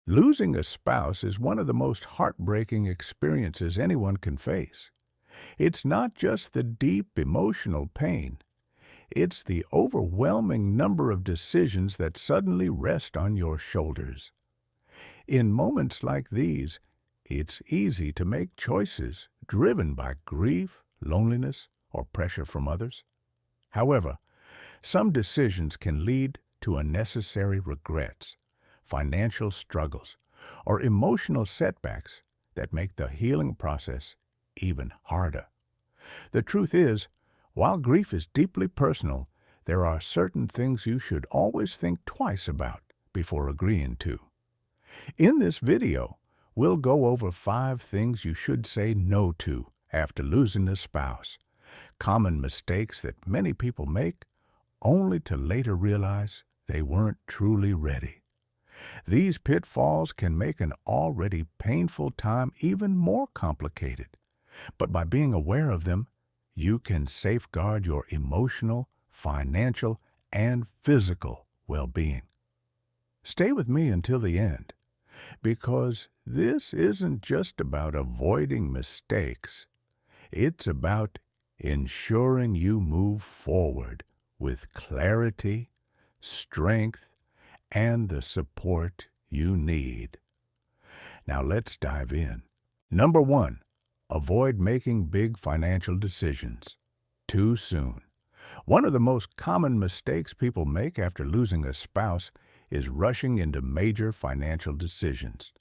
Losing a spouse is one of the most heartbreaking experiences anyone can face. It's not just the deep emotional pain, it's the overwhelming number of decisions that suddenly rest on your shoulders. In moments like these, it's easy to make choices driven by grief, loneliness, or pressure from others. However, some decisions can lead to unnecessary regrets, financial struggles, or emotional setbacks that make the healing process even harder. The truth is, while grief is deeply personal, there are certain things you should always think twice about before agreeing to. In this video, we'll go over 5 things you should say no to after losing a spouse, common mistakes that many people make only to later realize they weren't truly ready. These pitfalls can make an already painful time even more complicated, but by being aware of them, you can safeguard your emotional, financial, and physical well-being. Stay with me until the end, because this isn't just about avoiding mistakes. It's about ensuring you move forward with clarity, strength, and the support you need. Now let's dive in. Number 1, avoid making big financial decisions too soon. One of the most common mistakes people make after losing a spouse is rushing into major financial decisions.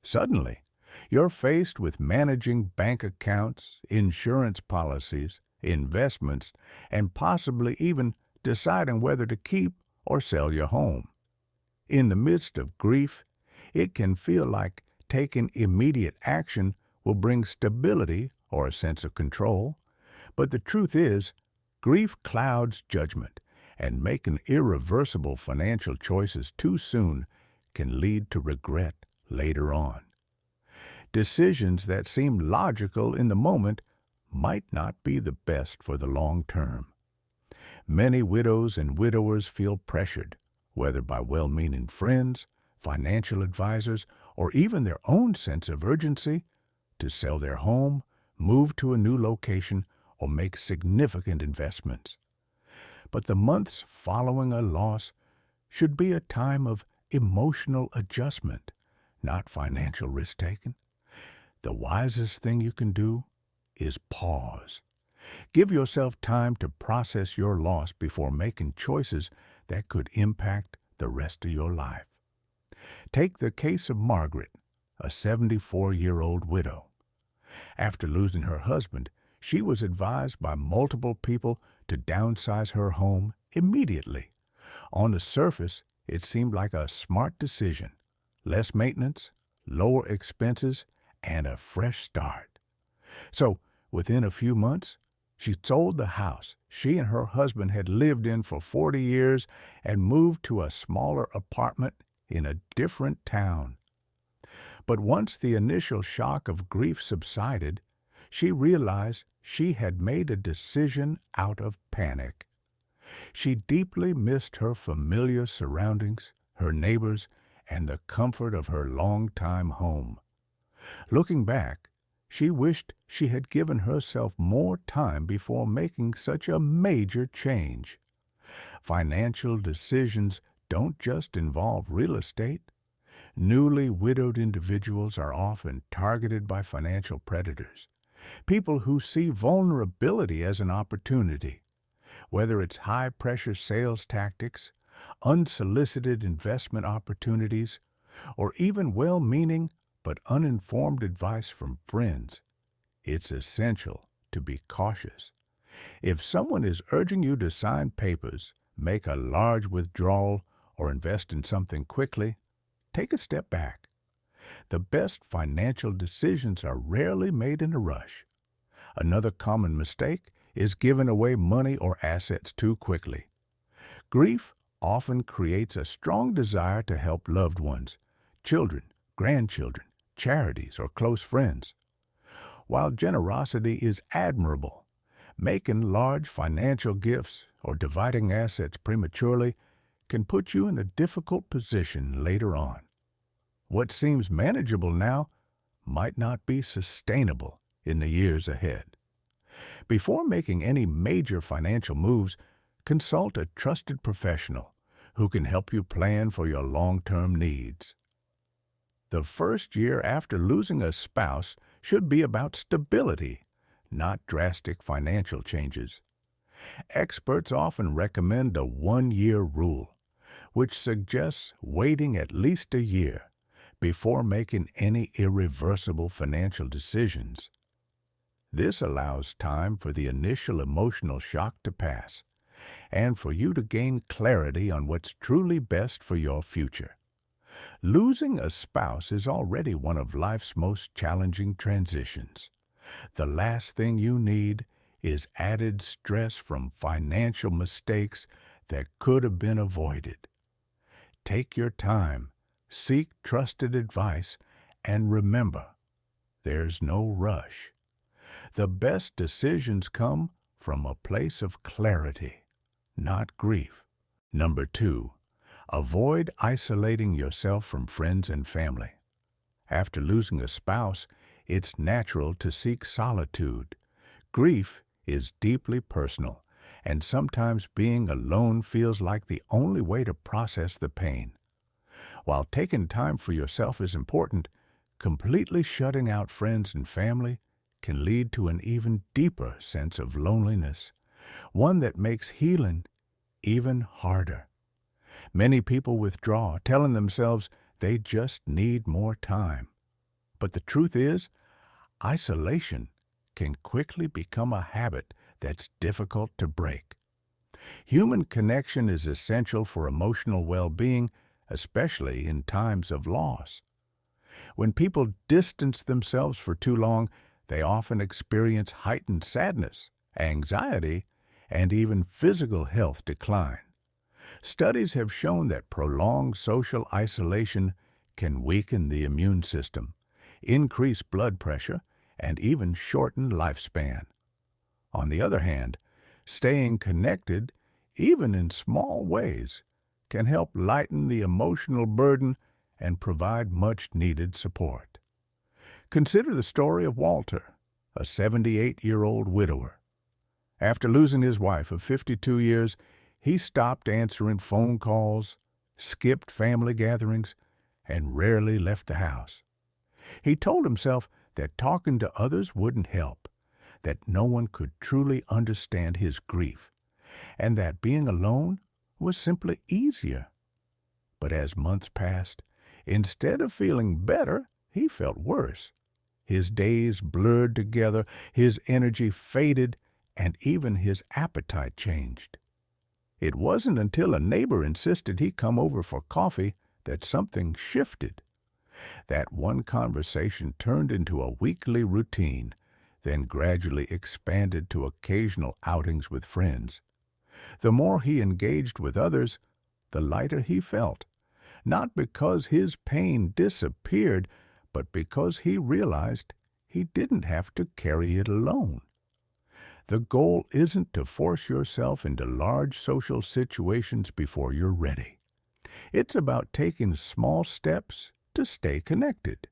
Suddenly, you're faced with managing bank accounts, insurance policies, investments, and possibly even deciding whether to keep or sell your home. In the midst of grief, it can feel like taking immediate action will bring stability or a sense of control. But the truth is, grief clouds judgment, and making irreversible financial choices too soon can lead to regret later on. Decisions that seem logical in the moment might not be the best for the long term. Many widows and widowers feel pressured, whether by well-meaning friends, financial advisors, or even their own sense of urgency, to sell their home, move to a new location, or make significant investments. But the months following a loss should be a time of emotional adjustment, not financial risk-taking. The wisest thing you can do is pause. Give yourself time to process your loss before making choices that could impact the rest of your life. Take the case of Margaret, a 74-year-old widow. After losing her husband, she was advised by multiple people to downsize her home immediately. On the surface, it seemed like a smart decision. Less maintenance, lower expenses, and a fresh start. So, within a few months, she sold the house she and her husband had lived in for 40 years and moved to a smaller apartment in a different town. But once the initial shock of grief subsided, she realized she had made a decision out of panic. She deeply missed her familiar surroundings, her neighbors, and the comfort of her longtime home. Looking back, she wished she had given herself more time before making such a major change. Financial decisions don't just involve real estate. Newly widowed individuals are often targeted by financial predators, people who see vulnerability as an opportunity. Whether it's high-pressure sales tactics, unsolicited investment opportunities, or even well-meaning but uninformed advice from friends, it's essential to be cautious. If someone is urging you to sign papers, make a large withdrawal, or invest in something quickly, take a step back. The best financial decisions are rarely made in a rush. Another common mistake is giving away money or assets too quickly. Grief often creates a strong desire to help loved ones, children, grandchildren, charities, or close friends. While generosity is admirable, making large financial gifts or dividing assets prematurely can put you in a difficult position later on. What seems manageable now might not be sustainable in the years ahead. Before making any major financial moves, consult a trusted professional who can help you plan for your long-term needs. The first year after losing a spouse should be about stability, not drastic financial changes. Experts often recommend a one-year rule, which suggests waiting at least a year before making any irreversible financial decisions. This allows time for the initial emotional shock to pass and for you to gain clarity on what's truly best for your future. Losing a spouse is already one of life's most challenging transitions. The last thing you need is added stress from financial mistakes that could have been avoided. Take your time, seek trusted advice, and remember, there's no rush. The best decisions come from a place of clarity, not grief. Number 2, avoid isolating yourself from friends and family. After losing a spouse, it's natural to seek solitude. Grief is deeply personal, and sometimes being alone feels like the only way to process the pain. While taking time for yourself is important, completely shutting out friends and family can lead to an even deeper sense of loneliness, one that makes healing even harder. Many people withdraw, telling themselves they just need more time. But the truth is, isolation can quickly become a habit that's difficult to break. Human connection is essential for emotional well-being, especially in times of loss. When people distance themselves for too long, they often experience heightened sadness, anxiety, and even physical health decline. Studies have shown that prolonged social isolation can weaken the immune system, increase blood pressure, and even shorten lifespan. On the other hand, staying connected, even in small ways, can help lighten the emotional burden and provide much-needed support. Consider the story of Walter, a 78-year-old widower. After losing his wife of 52 years, he stopped answering phone calls, skipped family gatherings, and rarely left the house. He told himself that talking to others wouldn't help, that no one could truly understand his grief, and that being alone was simply easier. But as months passed, instead of feeling better, he felt worse. His days blurred together, his energy faded, and even his appetite changed. It wasn't until a neighbor insisted he come over for coffee that something shifted. That one conversation turned into a weekly routine, then gradually expanded to occasional outings with friends. The more he engaged with others, the lighter he felt, not because his pain disappeared, but because he realized he didn't have to carry it alone. The goal isn't to force yourself into large social situations before you're ready. It's about taking small steps to stay connected.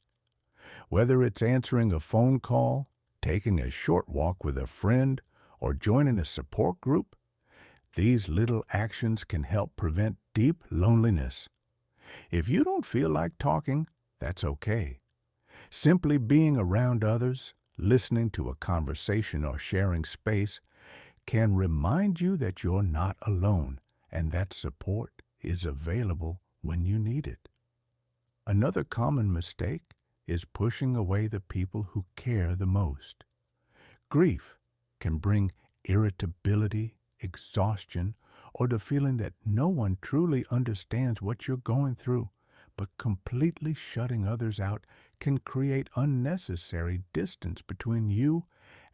Whether it's answering a phone call, taking a short walk with a friend, or joining a support group, these little actions can help prevent deep loneliness. If you don't feel like talking, that's okay. Simply being around others, listening to a conversation or sharing space can remind you that you're not alone and that support is available when you need it. Another common mistake is pushing away the people who care the most. Grief can bring irritability, exhaustion, or the feeling that no one truly understands what you're going through, but completely shutting others out can create unnecessary distance between you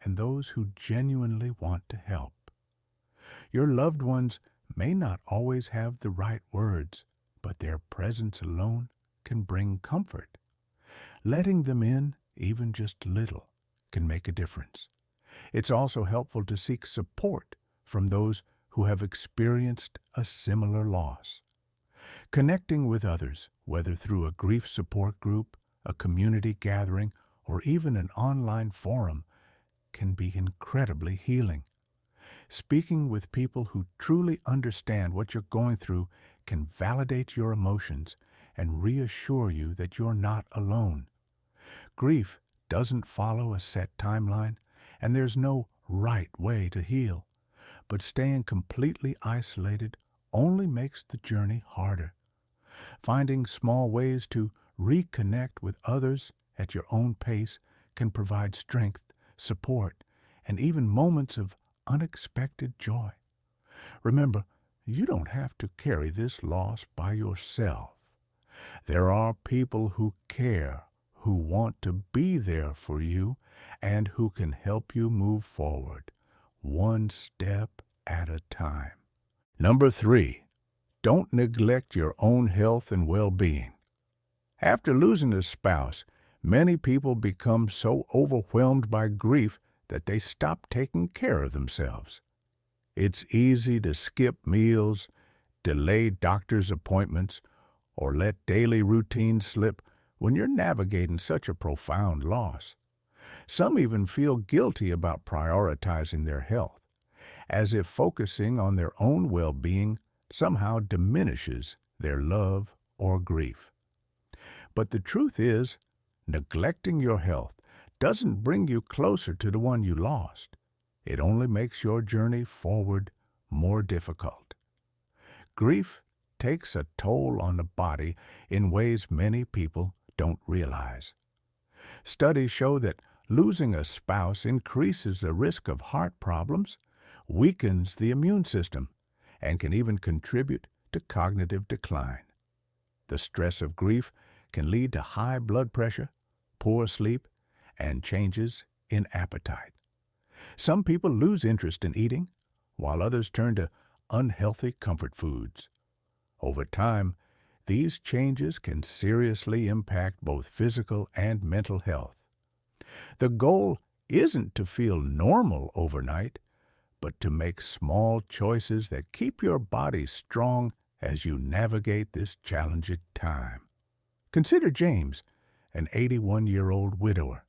and those who genuinely want to help. Your loved ones may not always have the right words, but their presence alone can bring comfort. Letting them in, even just a little, can make a difference. It's also helpful to seek support from those who have experienced a similar loss. Connecting with others, whether through a grief support group, a community gathering, or even an online forum, can be incredibly healing. Speaking with people who truly understand what you're going through can validate your emotions and reassure you that you're not alone. Grief doesn't follow a set timeline, and there's no right way to heal. But staying completely isolated only makes the journey harder. Finding small ways to reconnect with others at your own pace can provide strength, support, and even moments of unexpected joy. Remember, you don't have to carry this loss by yourself. There are people who care, who want to be there for you, and who can help you move forward, one step at a time. Number 3, don't neglect your own health and well-being. After losing a spouse, many people become so overwhelmed by grief that they stop taking care of themselves. It's easy to skip meals, delay doctor's appointments, or let daily routines slip when you're navigating such a profound loss. Some even feel guilty about prioritizing their health, as if focusing on their own well-being somehow diminishes their love or grief. But the truth is, neglecting your health doesn't bring you closer to the one you lost. It only makes your journey forward more difficult. Grief takes a toll on the body in ways many people don't realize. Studies show that losing a spouse increases the risk of heart problems, weakens the immune system, and can even contribute to cognitive decline. The stress of grief can lead to high blood pressure, poor sleep, and changes in appetite. Some people lose interest in eating, while others turn to unhealthy comfort foods. Over time, these changes can seriously impact both physical and mental health. The goal isn't to feel normal overnight, but to make small choices that keep your body strong as you navigate this challenging time. Consider James, an 81-year-old widower.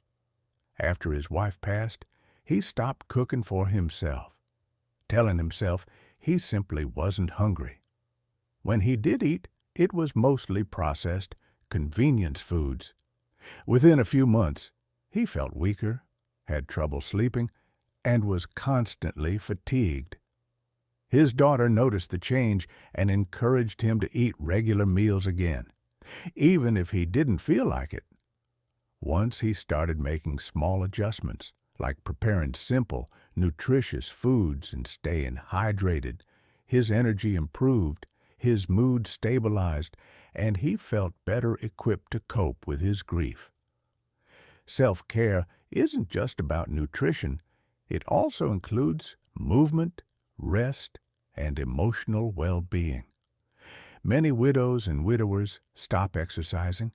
After his wife passed, he stopped cooking for himself, telling himself he simply wasn't hungry. When he did eat, it was mostly processed, convenience foods. Within a few months, he felt weaker, had trouble sleeping, and was constantly fatigued. His daughter noticed the change and encouraged him to eat regular meals again, even if he didn't feel like it. Once he started making small adjustments, like preparing simple, nutritious foods and staying hydrated, his energy improved, his mood stabilized, and he felt better equipped to cope with his grief. Self-care isn't just about nutrition. It also includes movement, rest, and emotional well-being. Many widows and widowers stop exercising,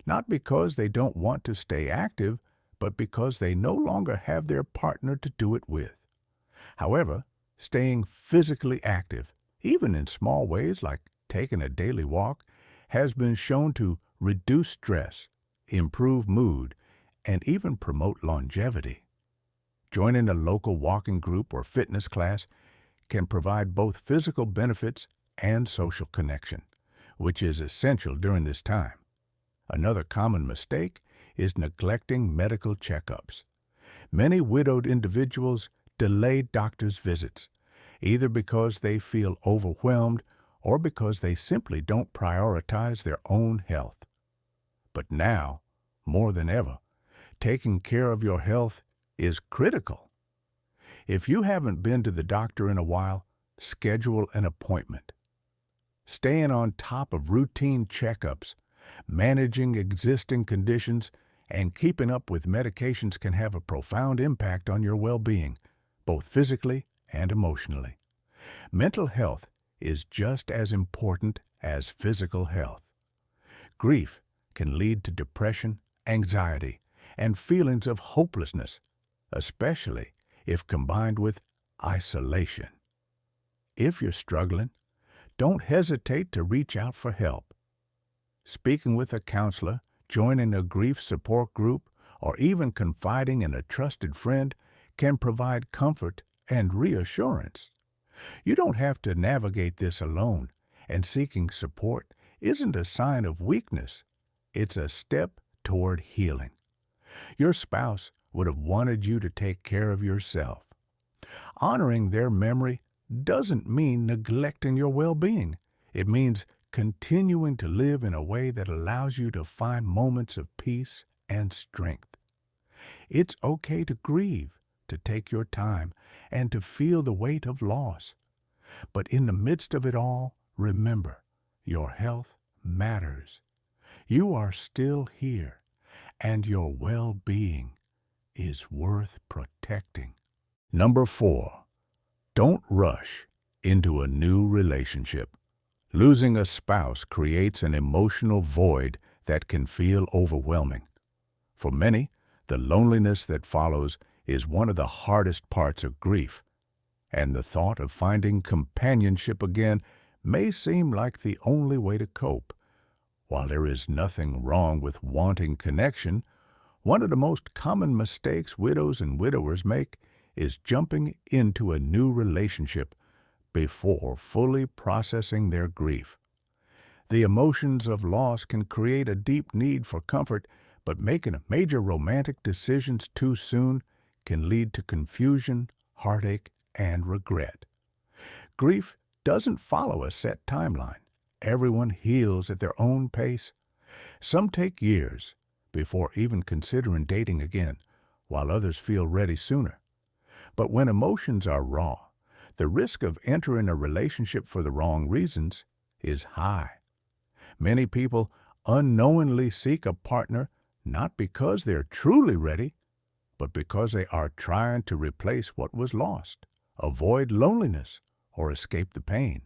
not because they don't want to stay active, but because they no longer have their partner to do it with. However, staying physically active, even in small ways like taking a daily walk, has been shown to reduce stress, improve mood, and even promote longevity. Joining a local walking group or fitness class can provide both physical benefits and social connection, which is essential during this time. Another common mistake is neglecting medical checkups. Many widowed individuals delay doctor's visits, either because they feel overwhelmed or because they simply don't prioritize their own health. But now, more than ever, taking care of your health is critical. If you haven't been to the doctor in a while, schedule an appointment. Staying on top of routine checkups, managing existing conditions, and keeping up with medications can have a profound impact on your well-being, both physically and emotionally. Mental health is just as important as physical health. Grief can lead to depression, anxiety, and feelings of hopelessness, especially if combined with isolation. If you're struggling, don't hesitate to reach out for help. Speaking with a counselor, joining a grief support group, or even confiding in a trusted friend can provide comfort and reassurance. You don't have to navigate this alone, and seeking support isn't a sign of weakness. It's a step toward healing. Your spouse would have wanted you to take care of yourself. Honoring their memory doesn't mean neglecting your well-being. It means continuing to live in a way that allows you to find moments of peace and strength. It's okay to grieve, to take your time, and to feel the weight of loss. But in the midst of it all, remember, your health matters. You are still here, and your well-being is worth protecting. Number 4, don't rush into a new relationship. Losing a spouse creates an emotional void that can feel overwhelming. For many, the loneliness that follows is one of the hardest parts of grief, and the thought of finding companionship again may seem like the only way to cope. While there is nothing wrong with wanting connection, one of the most common mistakes widows and widowers make is jumping into a new relationship before fully processing their grief. The emotions of loss can create a deep need for comfort, but making major romantic decisions too soon can lead to confusion, heartache, and regret. Grief doesn't follow a set timeline. Everyone heals at their own pace. Some take years before even considering dating again, while others feel ready sooner. But when emotions are raw, the risk of entering a relationship for the wrong reasons is high. Many people unknowingly seek a partner not because they're truly ready, but because they are trying to replace what was lost, avoid loneliness, or escape the pain.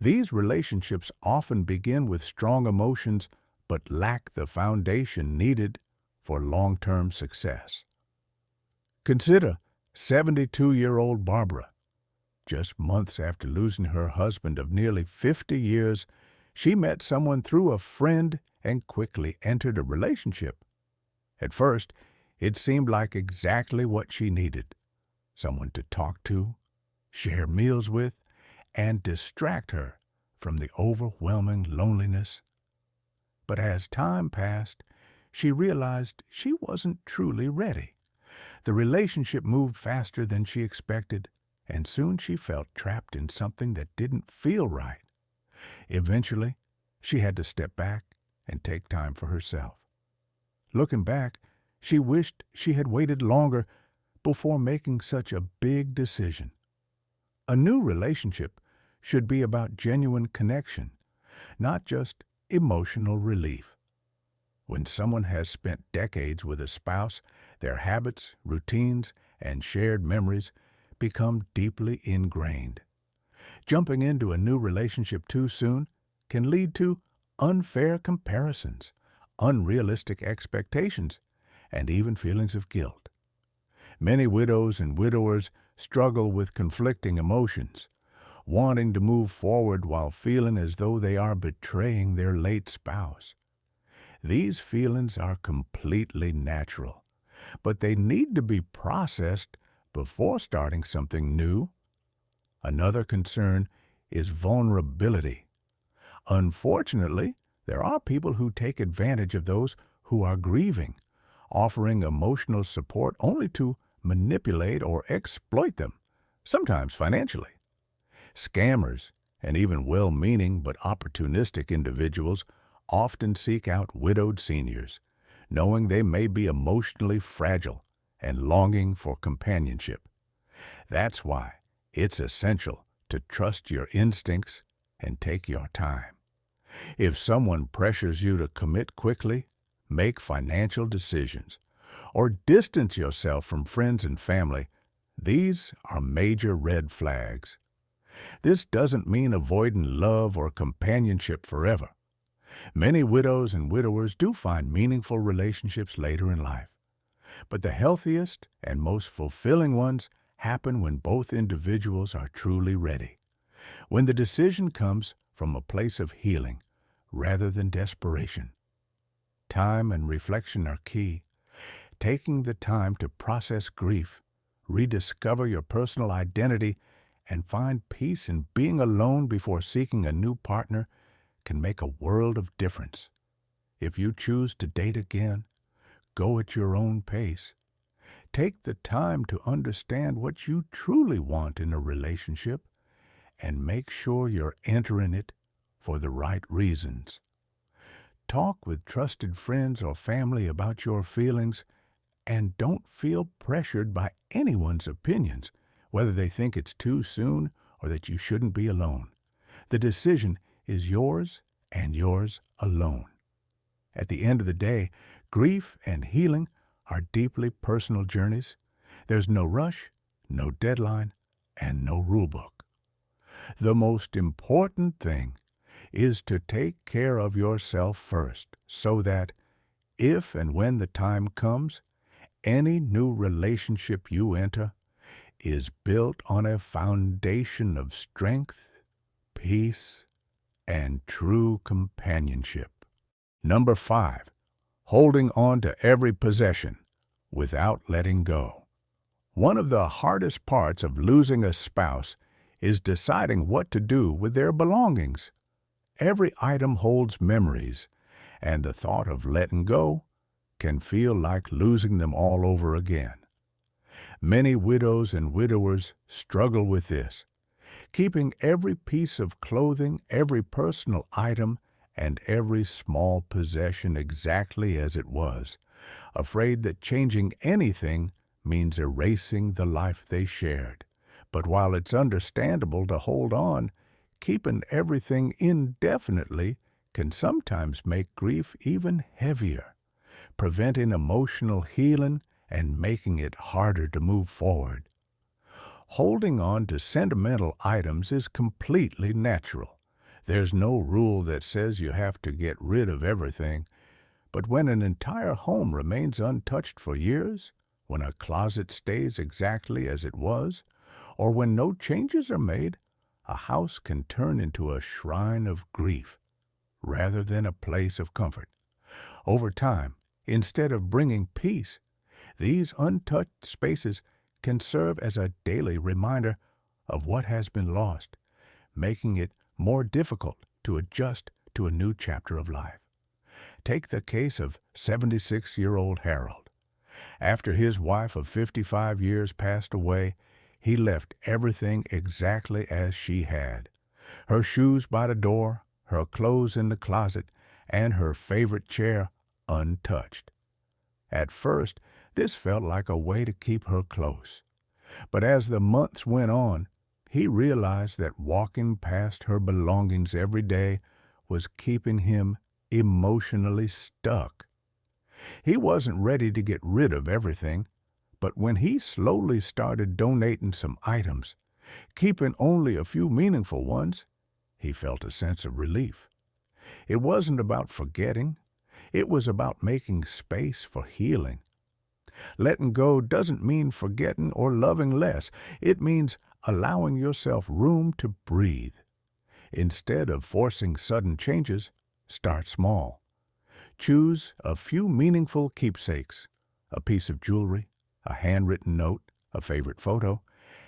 These relationships often begin with strong emotions but lack the foundation needed for long-term success. Consider 72-year-old Barbara. Just months after losing her husband of nearly 50 years, she met someone through a friend and quickly entered a relationship. At first, it seemed like exactly what she needed: someone to talk to, share meals with, and distract her from the overwhelming loneliness. But as time passed, she realized she wasn't truly ready. The relationship moved faster than she expected, and soon she felt trapped in something that didn't feel right. Eventually, she had to step back and take time for herself. Looking back, she wished she had waited longer before making such a big decision. A new relationship should be about genuine connection, not just emotional relief. When someone has spent decades with a spouse, their habits, routines, and shared memories become deeply ingrained. Jumping into a new relationship too soon can lead to unfair comparisons, unrealistic expectations, and even feelings of guilt. Many widows and widowers struggle with conflicting emotions, wanting to move forward while feeling as though they are betraying their late spouse. These feelings are completely natural, but they need to be processed before starting something new. Another concern is vulnerability. Unfortunately, there are people who take advantage of those who are grieving, offering emotional support only to manipulate or exploit them, sometimes financially. Scammers and even well-meaning but opportunistic individuals often seek out widowed seniors, knowing they may be emotionally fragile and longing for companionship. That's why it's essential to trust your instincts and take your time. If someone pressures you to commit quickly, make financial decisions, or distance yourself from friends and family, these are major red flags. This doesn't mean avoiding love or companionship forever. Many widows and widowers do find meaningful relationships later in life, but the healthiest and most fulfilling ones happen when both individuals are truly ready. when the decision comes from a place of healing rather than desperation. Time and reflection are key. Taking the time to process grief, rediscover your personal identity, and find peace in being alone before seeking a new partner can make a world of difference. If you choose to date again, go at your own pace. Take the time to understand what you truly want in a relationship and make sure you're entering it for the right reasons. Talk with trusted friends or family about your feelings and don't feel pressured by anyone's opinions, whether they think it's too soon or that you shouldn't be alone. The decision is yours and yours alone. At the end of the day, grief and healing are deeply personal journeys. There's no rush, no deadline, and no rule book. The most important thing is to take care of yourself first so that if and when the time comes, any new relationship you enter is built on a foundation of strength, peace, and true companionship. Number 5, holding on to every possession without letting go. One of the hardest parts of losing a spouse is deciding what to do with their belongings. Every item holds memories, and the thought of letting go can feel like losing them all over again. Many widows and widowers struggle with this, keeping every piece of clothing, every personal item, and every small possession exactly as it was, afraid that changing anything means erasing the life they shared. But while it's understandable to hold on, keeping everything indefinitely can sometimes make grief even heavier, preventing emotional healing and making it harder to move forward. Holding on to sentimental items is completely natural. There's no rule that says you have to get rid of everything, but when an entire home remains untouched for years, when a closet stays exactly as it was, or when no changes are made, a house can turn into a shrine of grief rather than a place of comfort. Over time, instead of bringing peace, these untouched spaces can serve as a daily reminder of what has been lost, making it more difficult to adjust to a new chapter of life. Take the case of 76-year-old Harold. After his wife of 55 years passed away, he left everything exactly as she had. Her shoes by the door, her clothes in the closet, and her favorite chair untouched. At first, this felt like a way to keep her close. But as the months went on, he realized that walking past her belongings every day was keeping him emotionally stuck. He wasn't ready to get rid of everything, but when he slowly started donating some items, keeping only a few meaningful ones, he felt a sense of relief. It wasn't about forgetting, it was about making space for healing. Letting go doesn't mean forgetting or loving less. It means allowing yourself room to breathe. Instead of forcing sudden changes, start small. Choose a few meaningful keepsakes, a piece of jewelry, a handwritten note, a favorite photo,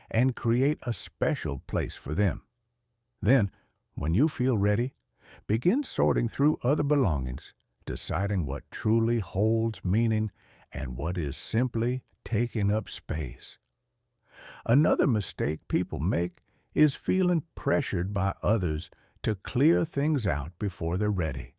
and create a special place for them. Then, when you feel ready, begin sorting through other belongings, deciding what truly holds meaning and what is simply taking up space. Another mistake people make is feeling pressured by others to clear things out before they're ready.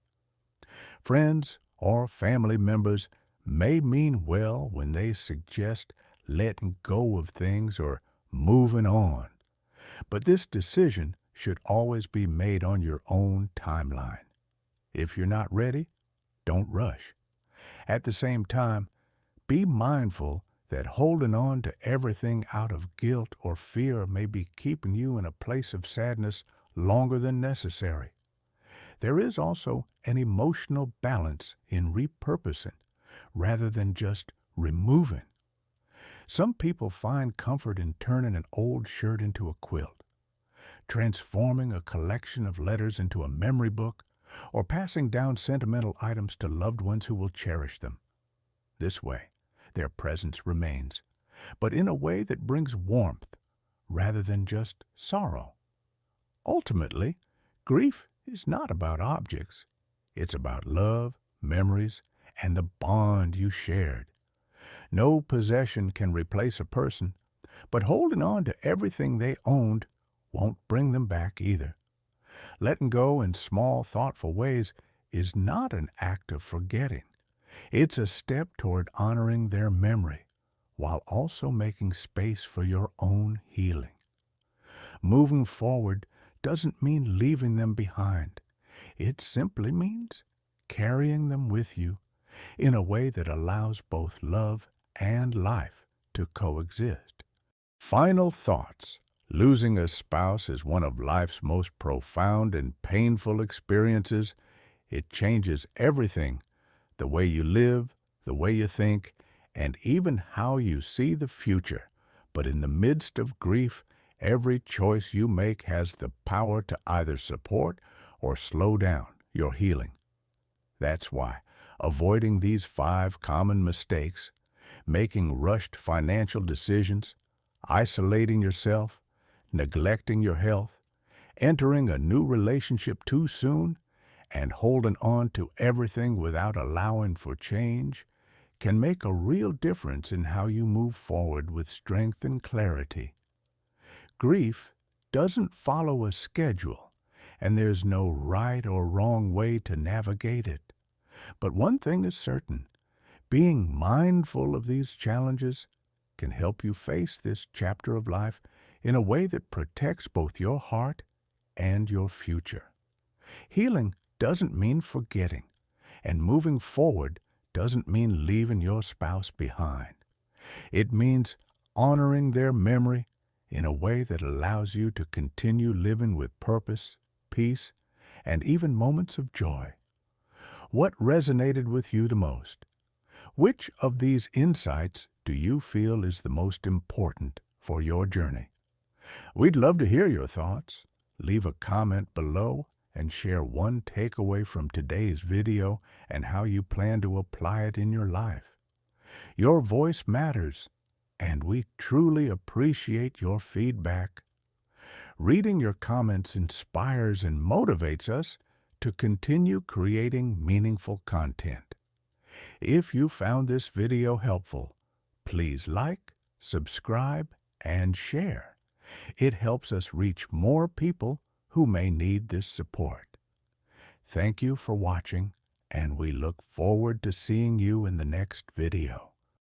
Friends or family members may mean well when they suggest letting go of things or moving on, but this decision should always be made on your own timeline. If you're not ready, don't rush. At the same time, be mindful that holding on to everything out of guilt or fear may be keeping you in a place of sadness longer than necessary. There is also an emotional balance in repurposing rather than just removing. Some people find comfort in turning an old shirt into a quilt, transforming a collection of letters into a memory book, or passing down sentimental items to loved ones who will cherish them. This way, their presence remains, but in a way that brings warmth rather than just sorrow. Ultimately, grief is not about objects. It's about love, memories, and the bond you shared. No possession can replace a person, but holding on to everything they owned won't bring them back either. Letting go in small, thoughtful ways is not an act of forgetting. It's a step toward honoring their memory, while also making space for your own healing. Moving forward doesn't mean leaving them behind. It simply means carrying them with you in a way that allows both love and life to coexist. Final thoughts. Losing a spouse is one of life's most profound and painful experiences. It changes everything: the way you live, the way you think, and even how you see the future. But in the midst of grief, every choice you make has the power to either support or slow down your healing. That's why avoiding these 5 common mistakes, making rushed financial decisions, isolating yourself, neglecting your health, entering a new relationship too soon, and holding on to everything without allowing for change can make a real difference in how you move forward with strength and clarity. Grief doesn't follow a schedule, and there's no right or wrong way to navigate it. But one thing is certain: being mindful of these challenges can help you face this chapter of life in a way that protects both your heart and your future. Healing doesn't mean forgetting, and moving forward doesn't mean leaving your spouse behind. It means honoring their memory in a way that allows you to continue living with purpose, peace, and even moments of joy. What resonated with you the most? Which of these insights do you feel is the most important for your journey? We'd love to hear your thoughts. Leave a comment below and share one takeaway from today's video and how you plan to apply it in your life. Your voice matters, and we truly appreciate your feedback. Reading your comments inspires and motivates us to continue creating meaningful content. If you found this video helpful, please like, subscribe, and share. It helps us reach more people who may need this support. Thank you for watching, and we look forward to seeing you in the next video.